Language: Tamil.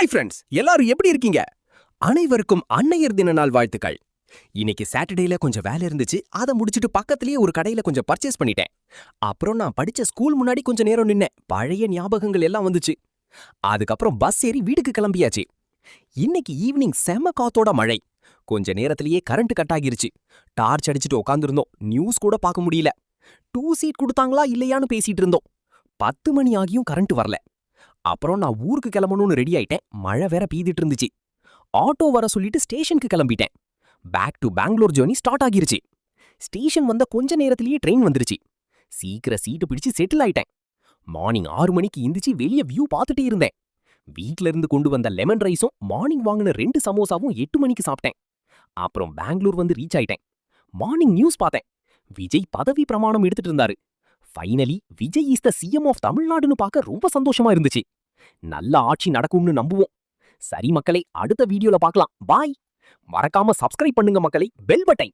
ஹாய் ஃப்ரெண்ட்ஸ், எல்லாரும் எப்படி இருக்கீங்க? அனைவருக்கும் அன்னையர் தின நாள் வாழ்த்துக்கள். இன்னைக்கு சாட்டர்டேல கொஞ்சம் வேலை இருந்துச்சு. அதை முடிச்சிட்டு பக்கத்துலயே ஒரு கடையில கொஞ்சம் பர்ச்சேஸ் பண்ணிட்டேன். அப்புறம் நான் படிச்ச ஸ்கூல் முன்னாடி கொஞ்ச நேரம் நின்னேன். பழைய ஞாபகங்கள் எல்லாம் வந்துச்சு. அதுக்கப்புறம் பஸ் ஏறி வீட்டுக்கு கிளம்பியாச்சு. இன்னைக்கு ஈவினிங் செம காத்தோட மழை. கொஞ்ச நேரத்திலேயே கரண்ட் கட் ஆகிருச்சு. டார்ச் அடிச்சுட்டு உட்காந்துருந்தோம். நியூஸ் கூட பார்க்க முடியல. 2 சீட் கொடுத்தாங்களா இல்லையான்னு பேசிட்டு இருந்தோம். 10 மணி ஆகியும் கரண்ட் வரல. அப்புறம் நான் ஊருக்கு கிளம்பணும்னு ரெடி ஆயிட்டேன். மழை வேற பெய்திட்டு இருந்துச்சு. ஆட்டோ வர சொல்லிட்டு ஸ்டேஷனுக்கு கிளம்பிட்டேன். Back to Bangalore journey start ஆகிருச்சு. ஸ்டேஷன் வந்த கொஞ்ச நேரத்திலேயே ட்ரெயின் வந்துருச்சு. சீக்கிரம் சீட்டு பிடிச்சு செட்டில் ஆயிட்டேன். மார்னிங் 6 மணிக்கு எந்திரிச்சு வெளிய வியூ பார்த்துட்டே இருந்தேன். வீட்ல இருந்து கொண்டு வந்த லெமன் ரைஸும் மார்னிங் வாங்கின 2 சமோசாவும் 8 மணிக்கு சாப்பிட்டேன். அப்புறம் பெங்களூர் வந்து ரீச் ஆயிட்டேன். மார்னிங் நியூஸ் பார்த்தேன். விஜய் பதவி பிரமாணம் எடுத்துட்டு இருந்தாரு. Finally Vijay is the CM of தமிழ்நாடுன்னு பார்க்க ரொம்ப சந்தோஷமா இருந்துச்சு. நல்ல ஆட்சி நடக்கும்னு நம்புவோம். சரி மக்களே, அடுத்த வீடியோல பார்க்கலாம். பாய். மறக்காம சப்ஸ்கிரைப் பண்ணுங்க மக்களே. Bell button